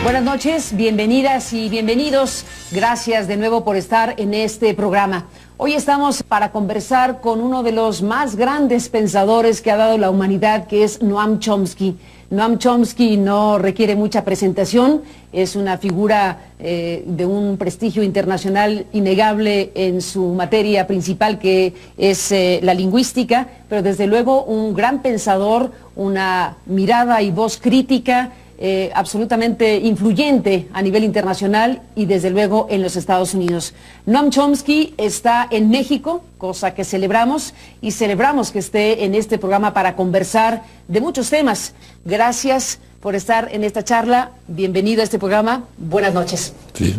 Buenas noches, bienvenidas y bienvenidos. Gracias de nuevo por estar en este programa. Hoy estamos para conversar con uno de los más grandes pensadores que ha dado la humanidad, que es Noam Chomsky. Noam Chomsky no requiere mucha presentación, es una figura de un prestigio internacional innegable en su materia principal, que es la lingüística, pero desde luego un gran pensador, una mirada y voz crítica, absolutamente influyente a nivel internacional y desde luego en los Estados Unidos. Noam Chomsky está en México, cosa que celebramos, y celebramos que esté en este programa para conversar de muchos temas. Gracias por estar en esta charla. Bienvenido a este programa. Buenas noches. Estoy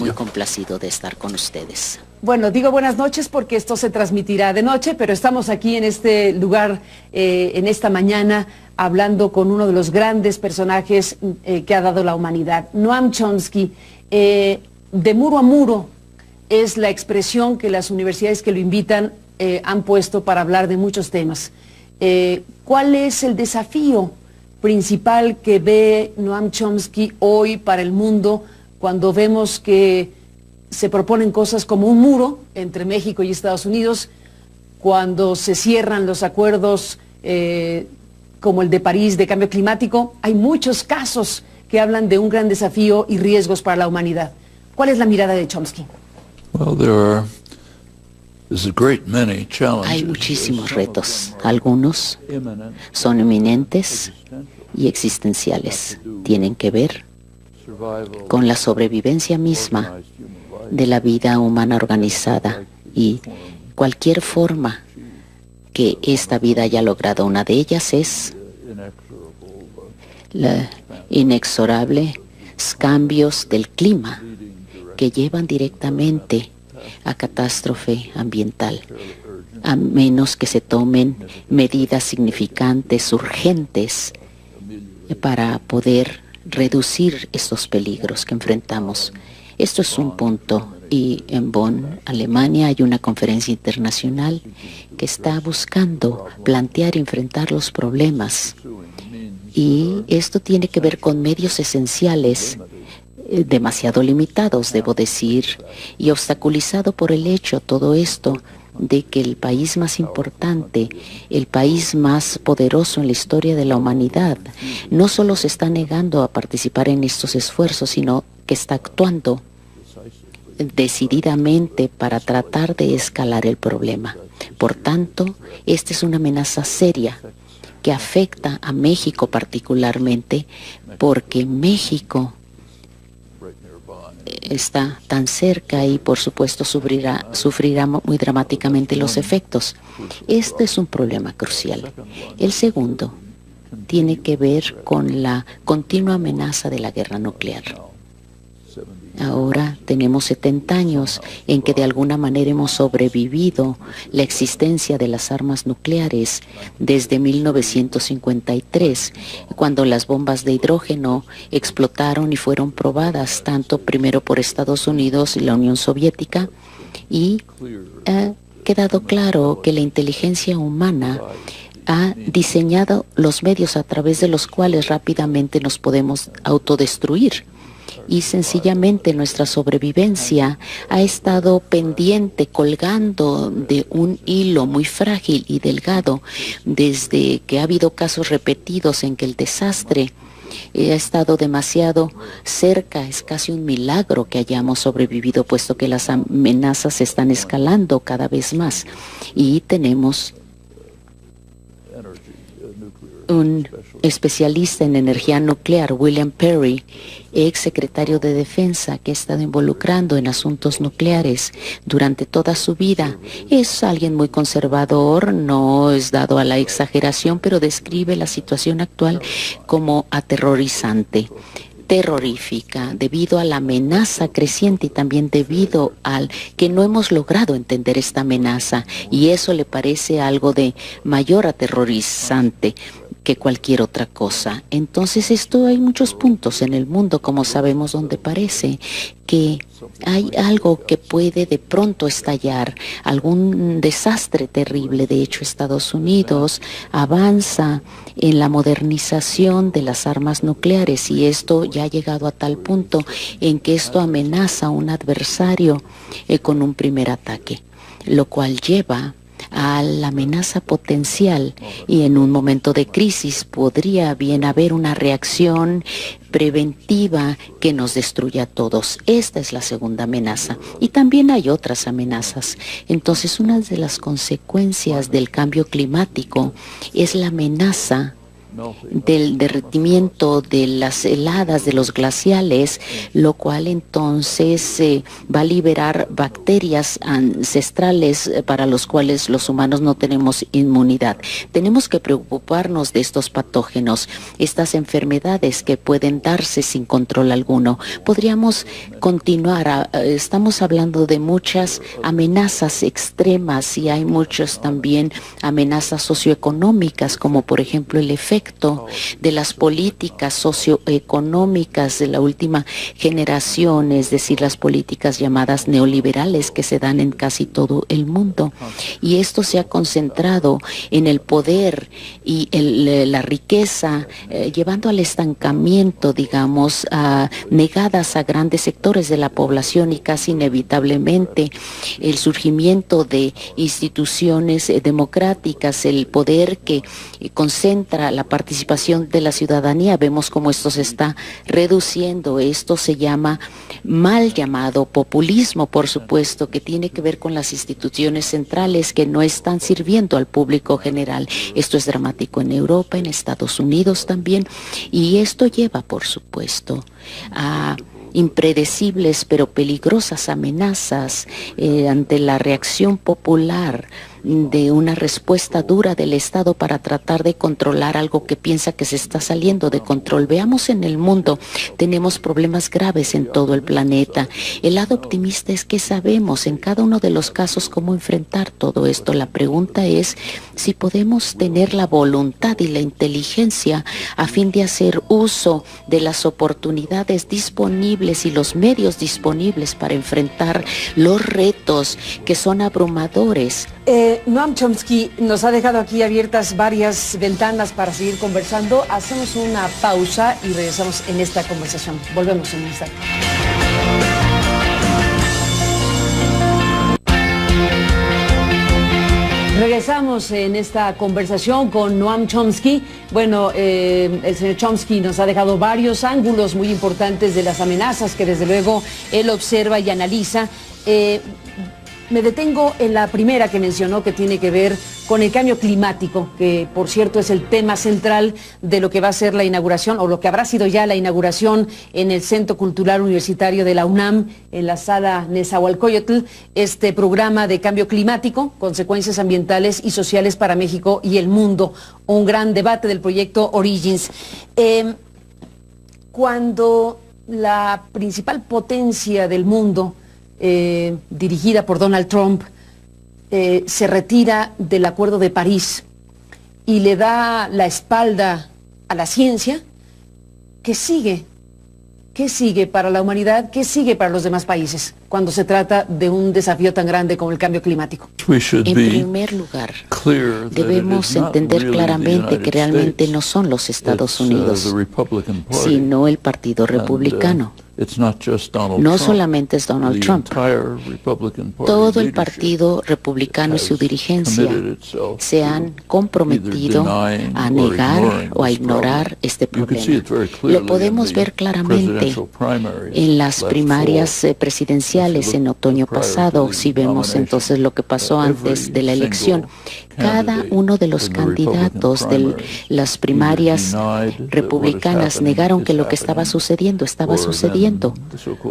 muy complacido de estar con ustedes. Bueno, digo buenas noches porque esto se transmitirá de noche, pero estamos aquí en este lugar, en esta mañana, hablando con uno de los grandes personajes que ha dado la humanidad. Noam Chomsky, de muro a muro, es la expresión que las universidades que lo invitan han puesto para hablar de muchos temas. ¿Cuál es el desafío principal que ve Noam Chomsky hoy para el mundo cuando vemos que se proponen cosas como un muro entre México y Estados Unidos, cuando se cierran los acuerdos como el de París de cambio climático? Hay muchos casos que hablan de un gran desafío y riesgos para la humanidad. ¿Cuál es la mirada de Chomsky? Hay muchísimos retos. Algunos son eminentes y existenciales. Tienen que ver con la sobrevivencia misma de la vida humana organizada y cualquier forma que esta vida haya logrado. Una de ellas es la inexorables cambios del clima que llevan directamente a catástrofe ambiental, a menos que se tomen medidas significantes, urgentes, para poder reducir estos peligros que enfrentamos. Esto es un punto, y en Bonn, Alemania, hay una conferencia internacional que está buscando plantear y enfrentar los problemas. Y esto tiene que ver con medios esenciales, demasiado limitados, debo decir, y obstaculizado por el hecho, todo esto, de que el país más importante, el país más poderoso en la historia de la humanidad, no solo se está negando a participar en estos esfuerzos, sino que está actuando decididamente para tratar de escalar el problema. Por tanto, esta es una amenaza seria que afecta a México particularmente, porque México está tan cerca y por supuesto sufrirá muy dramáticamente los efectos. Este es un problema crucial. El segundo tiene que ver con la continua amenaza de la guerra nuclear. Ahora tenemos 70 años en que de alguna manera hemos sobrevivido la existencia de las armas nucleares desde 1953, cuando las bombas de hidrógeno explotaron y fueron probadas tanto primero por Estados Unidos y la Unión Soviética, y ha quedado claro que la inteligencia humana ha diseñado los medios a través de los cuales rápidamente nos podemos autodestruir. Y sencillamente nuestra sobrevivencia ha estado pendiente, colgando de un hilo muy frágil y delgado, desde que ha habido casos repetidos en que el desastre ha estado demasiado cerca. Es casi un milagro que hayamos sobrevivido, puesto que las amenazas están escalando cada vez más. Y tenemos un especialista en energía nuclear, William Perry, ex secretario de Defensa, que ha estado involucrando en asuntos nucleares durante toda su vida. Es alguien muy conservador, no es dado a la exageración, pero describe la situación actual como aterrorizante, terrorífica, debido a la amenaza creciente y también debido al que no hemos logrado entender esta amenaza, y eso le parece algo de mayor aterrorizante. que cualquier otra cosa. Entonces esto hay muchos puntos en el mundo, como sabemos, donde parece que hay algo que puede de pronto estallar, algún desastre terrible. De hecho, Estados Unidos avanza en la modernización de las armas nucleares y esto ya ha llegado a tal punto en que esto amenaza a un adversario con un primer ataque, lo cual lleva a la amenaza potencial, y en un momento de crisis podría bien haber una reacción preventiva que nos destruya a todos. Esta es la segunda amenaza, y también hay otras amenazas. Entonces, una de las consecuencias del cambio climático es la amenaza del derretimiento de las heladas de los glaciales, lo cual entonces va a liberar bacterias ancestrales para los cuales los humanos no tenemos inmunidad. Tenemos que preocuparnos de estos patógenos, estas enfermedades que pueden darse sin control alguno. Podríamos continuar, estamos hablando de muchas amenazas extremas y hay muchas también amenazas socioeconómicas, como por ejemplo el efecto de las políticas socioeconómicas de la última generación, es decir, las políticas llamadas neoliberales que se dan en casi todo el mundo. Y esto se ha concentrado en el poder y la riqueza, llevando al estancamiento, digamos, negadas a grandes sectores de la población, y casi inevitablemente el surgimiento de instituciones democráticas, el poder que concentra la participación de la ciudadanía. Vemos cómo esto se está reduciendo. Esto se llama mal llamado populismo, por supuesto, que tiene que ver con las instituciones centrales que no están sirviendo al público general. Esto es dramático en Europa, en Estados Unidos también, y esto lleva, por supuesto, a impredecibles pero peligrosas amenazas ante la reacción popular de una respuesta dura del Estado para tratar de controlar algo que piensa que se está saliendo de control. Veamos en el mundo, tenemos problemas graves en todo el planeta. El lado optimista es que sabemos en cada uno de los casos cómo enfrentar todo esto. La pregunta es si podemos tener la voluntad y la inteligencia a fin de hacer uso de las oportunidades disponibles y los medios disponibles para enfrentar los retos que son abrumadores. Noam Chomsky nos ha dejado aquí abiertas varias ventanas para seguir conversando. Hacemos una pausa y regresamos en esta conversación. Volvemos en un instante. Regresamos en esta conversación con Noam Chomsky. Bueno, el señor Chomsky nos ha dejado varios ángulos muy importantes de las amenazas que desde luego él observa y analiza. Me detengo en la primera que mencionó, que tiene que ver con el cambio climático, que por cierto es el tema central de lo que va a ser la inauguración, o lo que habrá sido ya la inauguración en el Centro Cultural Universitario de la UNAM, en la sala Nezahualcóyotl, este programa de cambio climático, consecuencias ambientales y sociales para México y el mundo, un gran debate del proyecto Origins. Cuando la principal potencia del mundo, dirigida por Donald Trump, se retira del Acuerdo de París y le da la espalda a la ciencia, ¿qué sigue? ¿Qué sigue para la humanidad? ¿Qué sigue para los demás países cuando se trata de un desafío tan grande como el cambio climático? En primer lugar, debemos entender claramente que realmente no son los Estados Unidos, sino el Partido Republicano. No solamente es Donald Trump, todo el Partido Republicano y su dirigencia se han comprometido a negar o a ignorar este problema. Lo podemos ver claramente en las primarias presidenciales en otoño pasado. Si vemos entonces lo que pasó antes de la elección, cada uno de los candidatos de las primarias republicanas negaron que lo que estaba sucediendo sucediendo.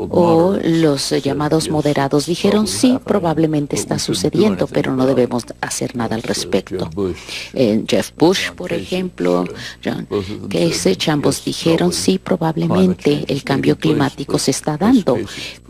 O los llamados moderados dijeron, sí, probablemente está sucediendo, pero no debemos hacer nada al respecto. Jeff Bush, por ejemplo, John Kasich, ambos dijeron, sí, probablemente el cambio climático se está dando,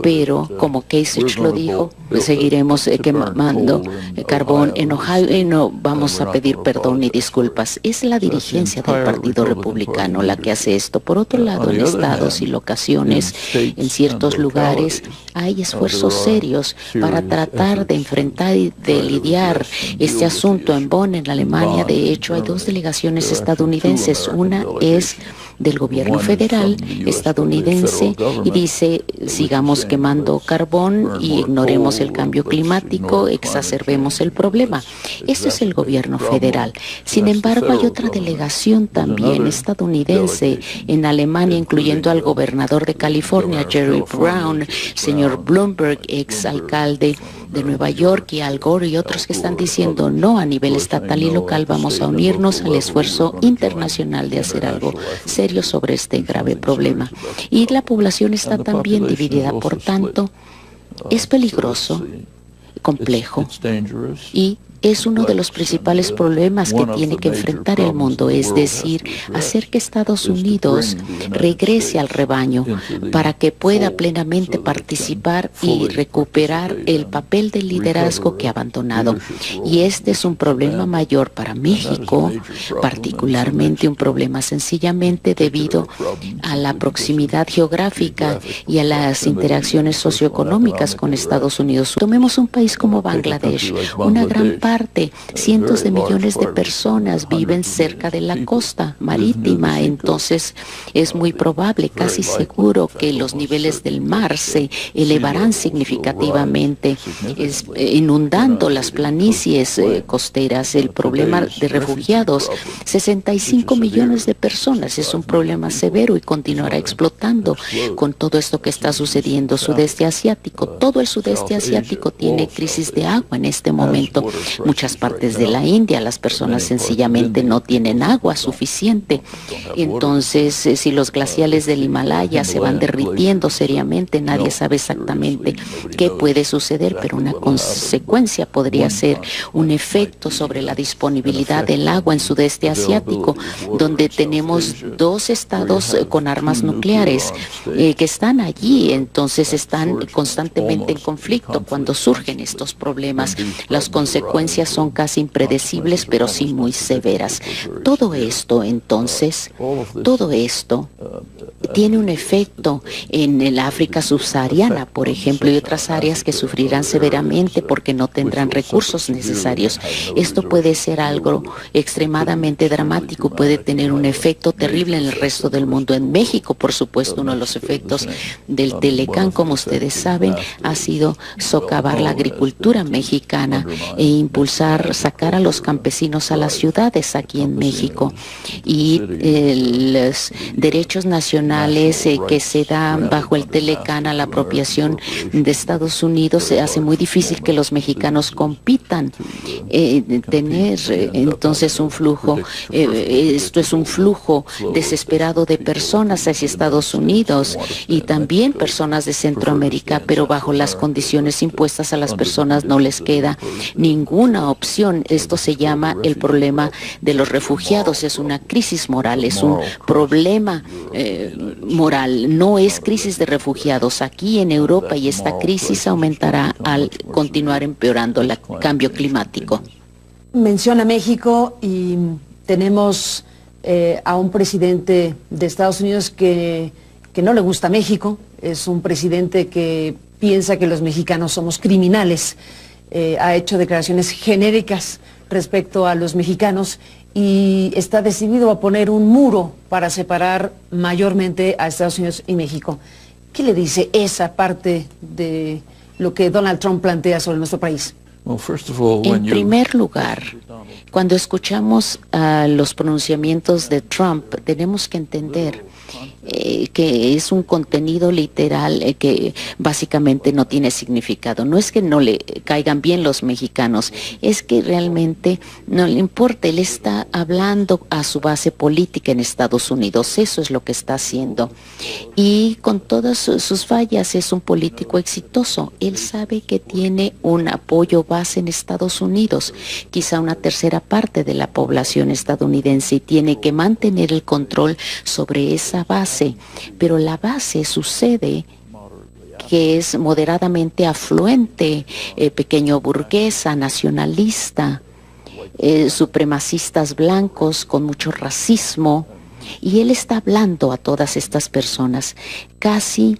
pero como Kasich lo dijo, seguiremos quemando carbón en Ohio y no vamos a pedir perdón ni disculpas. Es la dirigencia del Partido Republicano la que hace esto. Por otro lado, en estados y locaciones, en ciertos lugares, hay esfuerzos serios para tratar de enfrentar y de lidiar este asunto. En Bonn, en Alemania, de hecho, hay dos delegaciones estadounidenses. Una es del gobierno federal estadounidense y dice, sigamos quemando carbón y ignoremos el cambio climático, exacerbemos el problema. Esto es el gobierno federal. Sin embargo, hay otra delegación también estadounidense en Alemania, incluyendo al gobernador de California, Jerry Brown, señor Bloomberg, exalcalde de Nueva York, y Al Gore y otros que están diciendo no, a nivel estatal y local vamos a unirnos al esfuerzo internacional de hacer algo serio sobre este grave problema. Y la población está también dividida, por tanto, es peligroso, complejo y es uno de los principales problemas que tiene que enfrentar el mundo, es decir, hacer que Estados Unidos regrese al rebaño para que pueda plenamente participar y recuperar el papel de liderazgo que ha abandonado. Y este es un problema mayor para México, particularmente un problema sencillamente debido a la proximidad geográfica y a las interacciones socioeconómicas con Estados Unidos. Tomemos un país como Bangladesh, una gran parte, cientos de millones de personas viven cerca de la costa marítima, entonces es muy probable, casi seguro, que los niveles del mar se elevarán significativamente, inundando las planicies costeras. El problema de refugiados, 65 millones de personas, es un problema severo y continuará explotando con todo esto que está sucediendo. Sudeste asiático, todo el sudeste asiático tiene crisis de agua en este momento. Muchas partes de la India, las personas sencillamente no tienen agua suficiente. Entonces, si los glaciales del Himalaya se van derritiendo seriamente, nadie sabe exactamente qué puede suceder, pero una consecuencia podría ser un efecto sobre la disponibilidad del agua en sudeste asiático, donde tenemos dos estados con armas nucleares que están allí, entonces están constantemente en conflicto. Cuando surgen estos problemas, las consecuencias son casi impredecibles, pero sí muy severas. Todo esto, entonces, todo esto tiene un efecto en el África subsahariana, por ejemplo, y otras áreas que sufrirán severamente porque no tendrán recursos necesarios. Esto puede ser algo extremadamente dramático, puede tener un efecto terrible en el resto del mundo. En México, por supuesto, uno de los efectos del Telecán, como ustedes saben, ha sido socavar la agricultura mexicana e impulsar, sacar a los campesinos a las ciudades aquí en México. Y los derechos nacionales que se dan bajo el Telecán a la apropiación de Estados Unidos hace muy difícil que los mexicanos compitan, tener entonces un flujo, esto es un flujo desesperado de personas hacia Estados Unidos y también personas de Centroamérica, pero bajo las condiciones impuestas a las personas no les queda ninguna opción. Esto se llama el problema de los refugiados, es una crisis moral, es un problema moral, no es crisis de refugiados aquí en Europa, y esta crisis aumentará al continuar empeorando el cambio climático. Menciona México y tenemos a un presidente de Estados Unidos que no le gusta México, es un presidente que piensa que los mexicanos somos criminales, ha hecho declaraciones genéricas respecto a los mexicanos y está decidido a poner un muro para separar mayormente a Estados Unidos y México. ¿Qué le dice esa parte de lo que Donald Trump plantea sobre nuestro país? En primer lugar, cuando escuchamos los pronunciamientos de Trump, tenemos que entender que es un contenido literal que básicamente no tiene significado. No es que no le caigan bien los mexicanos, es que realmente no le importa. Él está hablando a su base política en Estados Unidos, eso es lo que está haciendo. Y con todas sus fallas es un político exitoso. Él sabe que tiene un apoyo base en Estados Unidos, quizá una tercera parte de la población estadounidense, y tiene que mantener el control sobre esa base, pero la base sucede que es moderadamente afluente, pequeño burguesa, nacionalista, supremacistas blancos con mucho racismo, y él está hablando a todas estas personas. Casi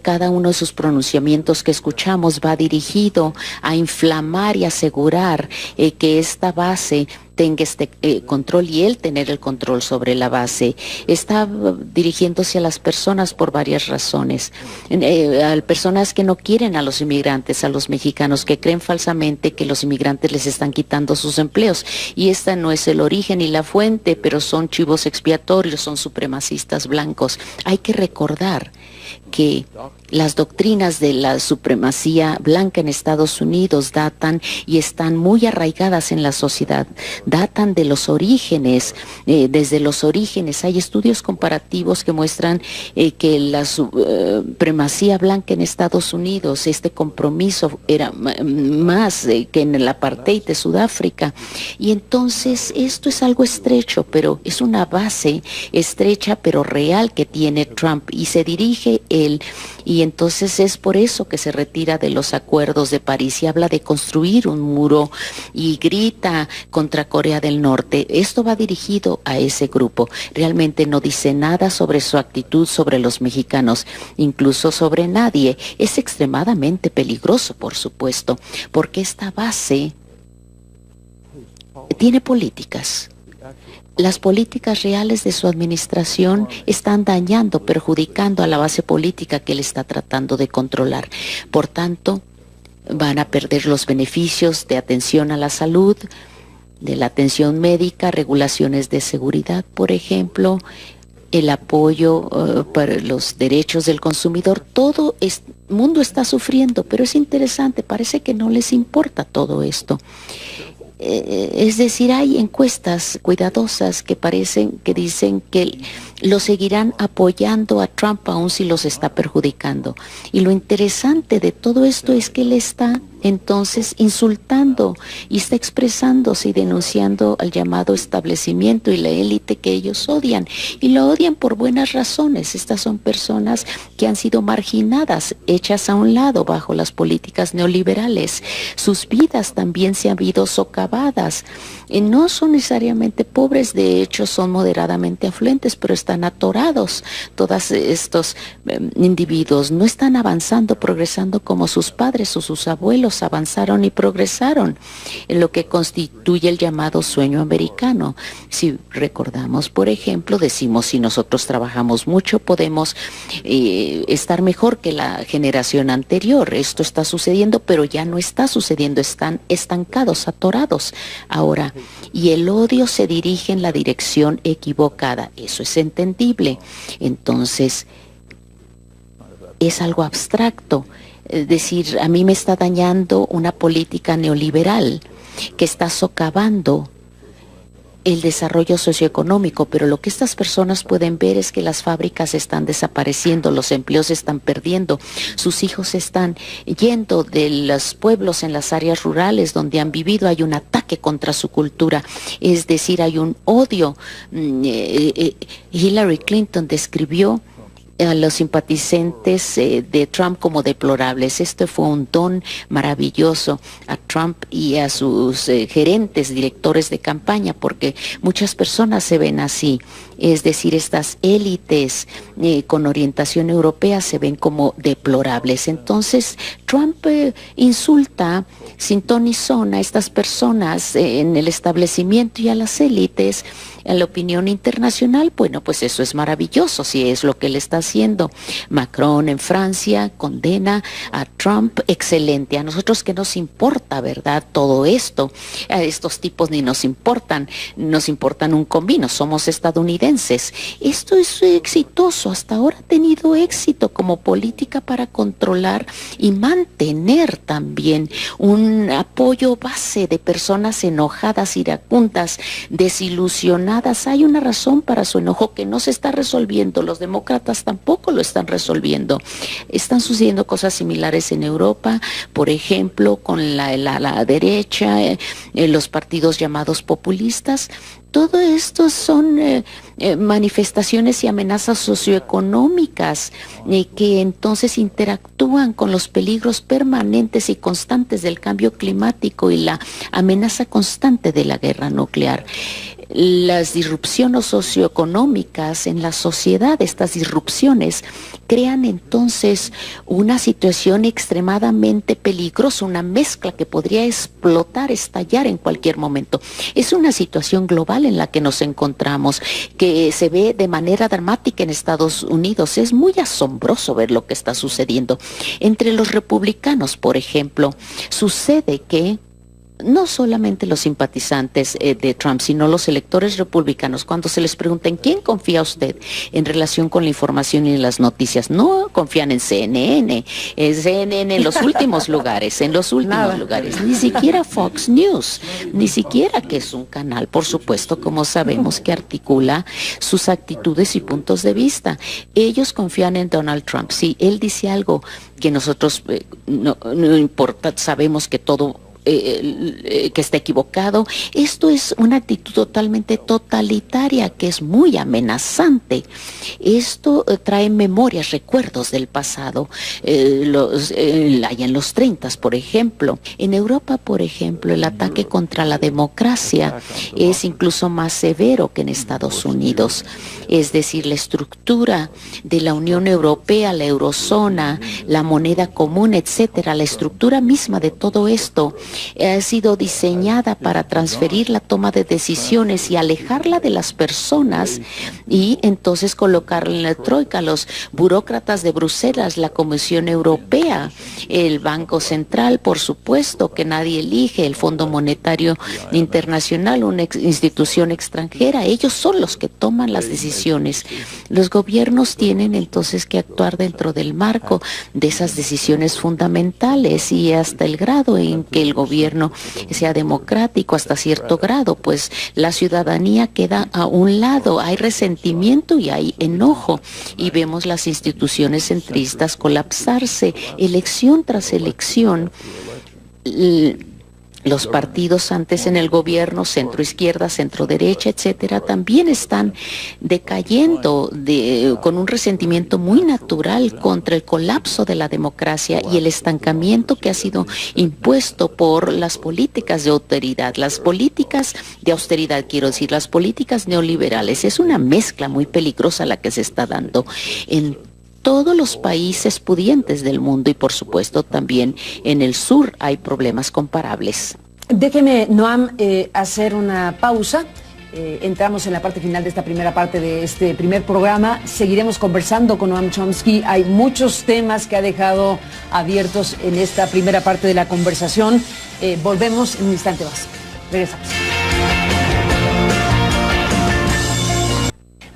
cada uno de sus pronunciamientos que escuchamos va dirigido a inflamar y asegurar que esta base tenga este control y él tener el control sobre la base. Está dirigiéndose a las personas por varias razones. A personas que no quieren a los inmigrantes, a los mexicanos, que creen falsamente que los inmigrantes les están quitando sus empleos. Y esta no es el origen y la fuente, pero son chivos expiatorios, son supremacistas blancos. Hay que recordar que las doctrinas de la supremacía blanca en Estados Unidos datan y están muy arraigadas en la sociedad, datan de los orígenes, desde los orígenes. Hay estudios comparativos que muestran que la supremacía blanca en Estados Unidos, este compromiso era más que en el apartheid de Sudáfrica. Y entonces esto es algo estrecho, pero es una base estrecha pero real que tiene Trump, y se dirige él. Y entonces es por eso que se retira de los acuerdos de París y habla de construir un muro y grita contra Corea del Norte. Esto va dirigido a ese grupo. Realmente no dice nada sobre su actitud sobre los mexicanos, incluso sobre nadie. Es extremadamente peligroso, por supuesto, porque esta base tiene políticas. Las políticas reales de su administración están dañando, perjudicando a la base política que él está tratando de controlar. Por tanto, van a perder los beneficios de atención a la salud, de la atención médica, regulaciones de seguridad, por ejemplo, el apoyo para los derechos del consumidor. Todo el mundo está sufriendo, pero es interesante, parece que no les importa todo esto. Es decir, hay encuestas cuidadosas que dicen que lo seguirán apoyando a Trump aun si los está perjudicando. Y lo interesante de todo esto es que él está entonces insultando y está expresándose y denunciando al llamado establecimiento y la élite que ellos odian. Y lo odian por buenas razones. Estas son personas que han sido marginadas, hechas a un lado bajo las políticas neoliberales. Sus vidas también se han visto socavadas. No son necesariamente pobres, de hecho son moderadamente afluentes, pero están atorados. Todos estos individuos no están avanzando, progresando como sus padres o sus abuelos avanzaron y progresaron en lo que constituye el llamado sueño americano. Si recordamos, por ejemplo, decimos, si nosotros trabajamos mucho podemos estar mejor que la generación anterior. Esto está sucediendo, pero ya no está sucediendo, están estancados, atorados ahora. Y el odio se dirige en la dirección equivocada. Eso es entendible. Entonces, es algo abstracto. Es decir, a mí me está dañando una política neoliberal que está socavando el desarrollo socioeconómico, pero lo que estas personas pueden ver es que las fábricas están desapareciendo, los empleos se están perdiendo, sus hijos están yendo de los pueblos en las áreas rurales donde han vivido, hay un ataque contra su cultura, es decir, hay un odio. Hillary Clinton describió a los simpatizantes de Trump como deplorables. Este fue un don maravilloso a Trump y a sus gerentes, directores de campaña, porque muchas personas se ven así. Es decir, estas élites con orientación europea se ven como deplorables. Entonces, Trump insulta sin ton ni son a estas personas en el establecimiento y a las élites, en la opinión internacional, bueno, pues eso es maravilloso si es lo que él está haciendo. Macron en Francia condena a Trump, excelente. A nosotros qué nos importa, ¿verdad? Todo esto, a estos tipos ni nos importan un comino, somos estadounidenses. Esto es exitoso, hasta ahora ha tenido éxito como política para controlar y mantener también un apoyo base de personas enojadas, iracundas, desilusionadas. Hay una razón para su enojo que no se está resolviendo. Los demócratas tampoco lo están resolviendo. Están sucediendo cosas similares en Europa, por ejemplo, con la derecha, los partidos llamados populistas. Todo esto son manifestaciones y amenazas socioeconómicas que entonces interactúan con los peligros permanentes y constantes del cambio climático y la amenaza constante de la guerra nuclear. Las disrupciones socioeconómicas en la sociedad, estas disrupciones crean entonces una situación extremadamente peligrosa, una mezcla que podría explotar, estallar en cualquier momento. Es una situación global en la que nos encontramos, que se ve de manera dramática en Estados Unidos. Es muy asombroso ver lo que está sucediendo. Entre los republicanos, por ejemplo, sucede que no solamente los simpatizantes de Trump, sino los electores republicanos, cuando se les pregunta en quién confía usted en relación con la información y las noticias, no confían en CNN, CNN en los últimos lugares, ni siquiera Fox News, ni siquiera que es un canal, por supuesto, como sabemos, que articula sus actitudes y puntos de vista. Ellos confían en Donald Trump. Si él dice algo que nosotros no importa, sabemos que todo que está equivocado. Esto es una actitud totalmente totalitaria que es muy amenazante. Esto trae memorias, recuerdos del pasado. Allá en los 30, por ejemplo. En Europa, por ejemplo, el ataque contra la democracia es incluso más severo que en Estados Unidos. Es decir, la estructura de la Unión Europea, la eurozona, la moneda común, etcétera, la estructura misma de todo esto ha sido diseñada para transferir la toma de decisiones y alejarla de las personas y entonces colocarla en la troika, los burócratas de Bruselas, la Comisión Europea, el Banco Central, por supuesto, que nadie elige, el Fondo Monetario Internacional, una institución extranjera. Ellos son los que toman las decisiones. Los gobiernos tienen entonces que actuar dentro del marco de esas decisiones fundamentales y hasta el grado en que el gobierno sea democrático, hasta cierto grado, pues la ciudadanía queda a un lado, hay resentimiento y hay enojo y vemos las instituciones centristas colapsarse elección tras elección. Los partidos antes en el gobierno, centro izquierda, centro derecha, etcétera, también están decayendo con un resentimiento muy natural contra el colapso de la democracia y el estancamiento que ha sido impuesto por las políticas de austeridad, las políticas neoliberales. Es una mezcla muy peligrosa la que se está dando en todos los países pudientes del mundo y por supuesto también en el sur hay problemas comparables. Déjeme, Noam, hacer una pausa. Entramos en la parte final de esta primera parte de este primer programa. Seguiremos conversando con Noam Chomsky. Hay muchos temas que ha dejado abiertos en esta primera parte de la conversación. Volvemos en un instante más. Regresamos.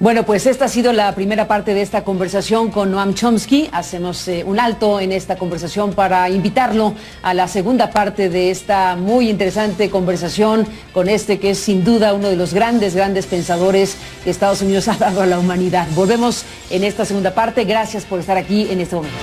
Bueno, pues esta ha sido la primera parte de esta conversación con Noam Chomsky. Hacemos un alto en esta conversación para invitarlo a la segunda parte de esta muy interesante conversación con que es sin duda uno de los grandes pensadores que Estados Unidos ha dado a la humanidad. Volvemos en esta segunda parte. Gracias por estar aquí en este momento.